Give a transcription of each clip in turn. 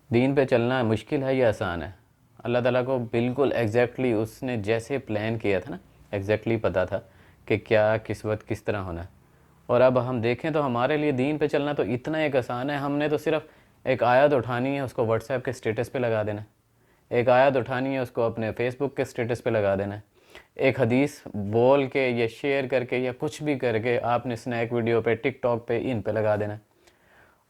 دین پہ چلنا مشکل ہے یا آسان ہے؟ اللہ تعالیٰ کو بالکل ایگزیکٹلی اس نے جیسے پلان کیا تھا نا، ایگزیکٹلی پتہ تھا کہ کیا کس وقت کس طرح ہونا ہے۔ اور اب ہم دیکھیں تو ہمارے لیے دین پہ چلنا تو اتنا ایک آسان ہے، ہم نے تو صرف ایک آیت اٹھانی ہے، اس کو واٹس ایپ کے سٹیٹس پہ لگا دینا ہے، ایک آیت اٹھانی ہے، اس کو اپنے فیس بک کے سٹیٹس پہ لگا دینا ہے، ایک حدیث بول کے یا شیئر کر کے یا کچھ بھی کر کے آپ نے سنیک ویڈیو پہ، ٹک ٹاک پہ، ان پہ لگا دینا ہے۔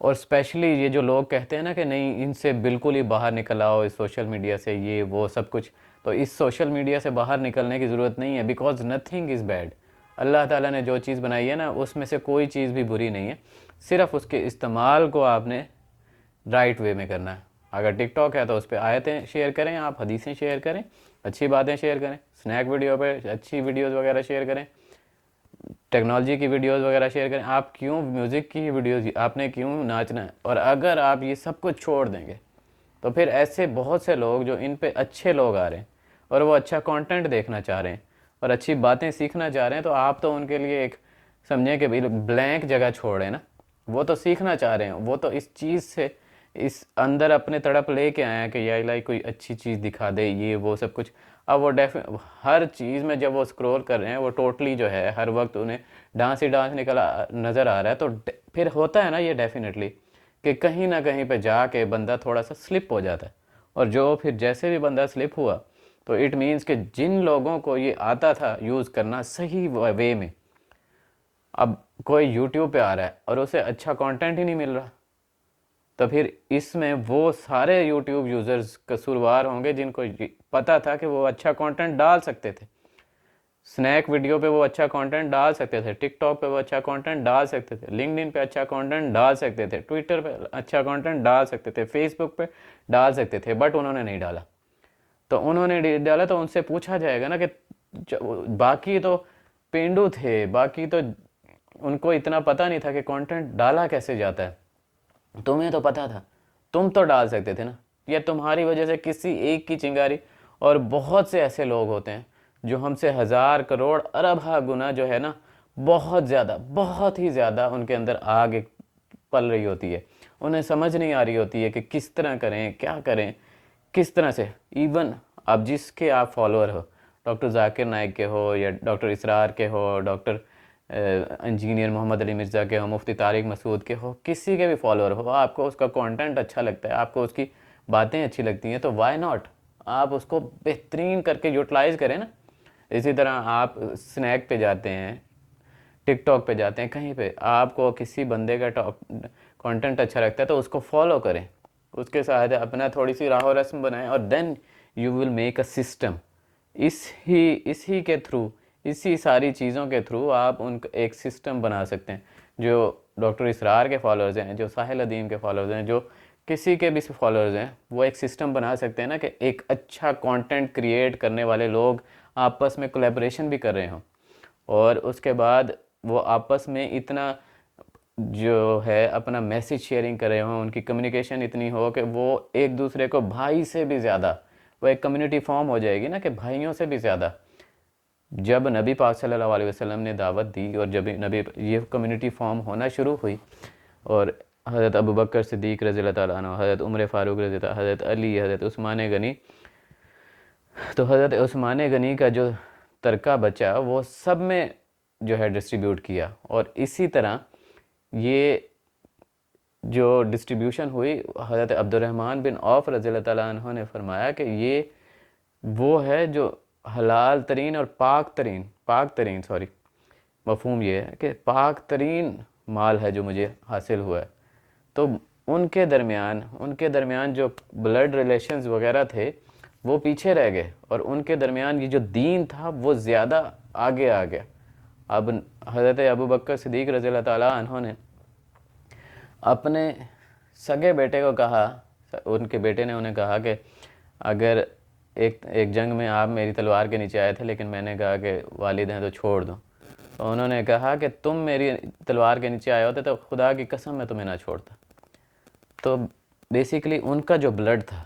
اور اسپیشلی یہ جو لوگ کہتے ہیں نا کہ نہیں ان سے بالکل ہی باہر نکل آؤ، اس سوشل میڈیا سے، یہ وہ سب کچھ، تو اس سوشل میڈیا سے باہر نکلنے کی ضرورت نہیں ہے، بیکاز نتھنگ از بیڈ۔ اللہ تعالیٰ نے جو چیز بنائی ہے نا اس میں سے کوئی چیز بھی بری نہیں ہے، صرف اس کے استعمال کو آپ نے رائٹ وے میں کرنا ہے۔ اگر ٹک ٹاک ہے تو اس پہ آیتیں شیئر کریں، آپ حدیثیں شیئر کریں، اچھی باتیں شیئر کریں، سنیک ویڈیو پہ اچھی ویڈیوز وغیرہ شیئر کریں، ٹیکنالوجی کی ویڈیوز وغیرہ شیئر کریں۔ آپ کیوں میوزک کی ویڈیوز، آپ نے کیوں ناچنا ہے؟ اور اگر آپ یہ سب کچھ چھوڑ دیں گے تو پھر ایسے بہت سے لوگ جو ان پہ اچھے لوگ آ رہے ہیں اور وہ اچھا کانٹینٹ دیکھنا چاہ رہے ہیں اور اچھی باتیں سیکھنا چاہ رہے ہیں، تو آپ تو ان کے لیے ایک سمجھیں کہ بلینک جگہ چھوڑ رہے ہیں نا۔ وہ تو سیکھنا چاہ رہے ہیں، وہ تو اس چیز سے اس اندر اپنے تڑپ لے کے آئے ہیں کہ یا الہی کوئی اچھی چیز دکھا دے، یہ وہ سب کچھ۔ اب وہ ہر چیز میں جب وہ اسکرول کر رہے ہیں، وہ ٹوٹلی جو ہے ہر وقت انہیں ڈانس ہی ڈانس نظر آ رہا ہے، تو پھر ہوتا ہے نا یہ ڈیفینیٹلی کہ کہیں نہ کہیں پہ جا کے بندہ تھوڑا سا سلپ ہو جاتا ہے، اور جو پھر جیسے بھی بندہ سلپ ہوا تو اٹ مینس کہ جن لوگوں کو یہ آتا تھا یوز کرنا صحیح وے میں، اب کوئی یوٹیوب پہ آ رہا ہے اور اسے اچھا کانٹینٹ ہی نہیں مل رہا، تو پھر اس میں وہ سارے یوٹیوب یوزرز قصوروار ہوں گے جن کو پتہ تھا کہ وہ اچھا کانٹینٹ ڈال سکتے تھے، سنیک ویڈیو پہ وہ اچھا کانٹینٹ ڈال سکتے تھے، ٹک ٹاک پہ وہ اچھا کانٹینٹ ڈال سکتے تھے، لنکڈ ان پہ اچھا کانٹینٹ ڈال سکتے تھے، ٹویٹر پہ اچھا کانٹینٹ ڈال سکتے تھے، فیس بک پہ ڈال سکتے تھے، بٹ انہوں نے نہیں ڈالا۔ تو انہوں نے نہیں ڈالا تو ان سے پوچھا جائے گا نا کہ باقی تو پینڈو تھے، باقی تو ان کو اتنا پتہ نہیں تھا کہ کانٹینٹ ڈالا کیسے جاتا ہے، تمہیں تو پتہ تھا، تم تو ڈال سکتے تھے نا، یا تمہاری وجہ سے کسی ایک کی چنگاری۔ اور بہت سے ایسے لوگ ہوتے ہیں جو ہم سے ہزار کروڑ ارب ہا گنا جو ہے نا، بہت زیادہ، بہت ہی زیادہ ان کے اندر آگ ایک پل رہی ہوتی ہے، انہیں سمجھ نہیں آ رہی ہوتی ہے کہ کس طرح کریں، کیا کریں، کس طرح سے۔ ایون اب جس کے آپ فالوور ہو، ڈاکٹر ذاکر نائک کے ہو یا ڈاکٹر اسرار کے ہو، ڈاکٹر انجینئر محمد علی مرزا کے ہو، مفتی طارق مسعود کے ہو، کسی کے بھی فالوور ہو، آپ کو اس کا کانٹینٹ اچھا لگتا ہے، آپ کو اس کی باتیں اچھی لگتی ہیں، تو وائی ناٹ آپ اس کو بہترین کر کے یوٹیلائز کریں نا۔ اسی طرح آپ سنیک پہ جاتے ہیں، ٹک ٹاک پہ جاتے ہیں، کہیں پہ آپ کو کسی بندے کا کانٹینٹ اچھا لگتا ہے تو اس کو فالو کریں، اس کے ساتھ اپنا تھوڑی سی راہ و رسم بنائیں، اور then you will make a system. اسی کے تھرو، اسی ساری چیزوں کے تھرو آپ ان کا ایک سسٹم بنا سکتے ہیں۔ جو ڈاکٹر اسرار کے فالوورز ہیں، جو ساحل ادیم کے فالوورز ہیں، جو کسی کے بھی فالوورز ہیں، وہ ایک سسٹم بنا سکتے ہیں نا کہ ایک اچھا کانٹینٹ کریٹ کرنے والے لوگ آپس میں کولیبریشن بھی کر رہے ہوں، اور اس کے بعد وہ آپس میں اتنا جو ہے اپنا میسیج شیئرنگ کر رہے ہوں، ان کی کمیونیکیشن اتنی ہو کہ وہ ایک دوسرے کو بھائی سے بھی زیادہ، وہ ایک کمیونٹی فارم ہو جائے گی نا کہ بھائیوں سے بھی زیادہ۔ جب نبی پاک صلی اللہ علیہ وسلم نے دعوت دی اور جب یہ کمیونٹی فارم ہونا شروع ہوئی، اور حضرت ابوبکر صدیق رضی اللہ تعالیٰ عنہ، حضرت عمر فاروق رضی اللہ عنہ، حضرت علی، حضرت عثمان غنی، تو حضرت عثمان غنی کا جو ترکہ بچا وہ سب میں جو ہے ڈسٹریبیوٹ کیا، اور اسی طرح یہ جو ڈسٹریبیوشن ہوئی، حضرت عبد الرحمن بن عوف رضی اللہ تعالیٰ عنہ نے فرمایا کہ یہ وہ ہے جو حلال ترین اور پاک ترین مفہوم یہ ہے کہ پاک ترین مال ہے جو مجھے حاصل ہوا ہے۔ تو ان کے درمیان جو بلڈ ریلیشنز وغیرہ تھے وہ پیچھے رہ گئے، اور ان کے درمیان یہ جو دین تھا وہ زیادہ آگے آ گیا۔ اب حضرت ابوبکر صدیق رضی اللہ تعالیٰ عنہ نے اپنے سگے بیٹے کو کہا، ان کے بیٹے نے انہیں کہا کہ اگر ایک جنگ میں آپ میری تلوار کے نیچے آئے تھے، لیکن میں نے کہا کہ والد ہیں تو چھوڑ دو، تو انہوں نے کہا کہ تم میری تلوار کے نیچے آئے ہوتے تو خدا کی قسم میں تمہیں نہ چھوڑتا۔ تو بیسیکلی ان کا جو بلڈ تھا،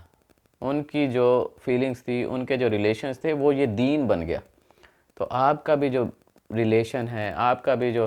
ان کی جو فیلنگز تھی، ان کے جو ریلیشنز تھے، وہ یہ دین بن گیا۔ تو آپ کا بھی جو ریلیشن ہے، آپ کا بھی جو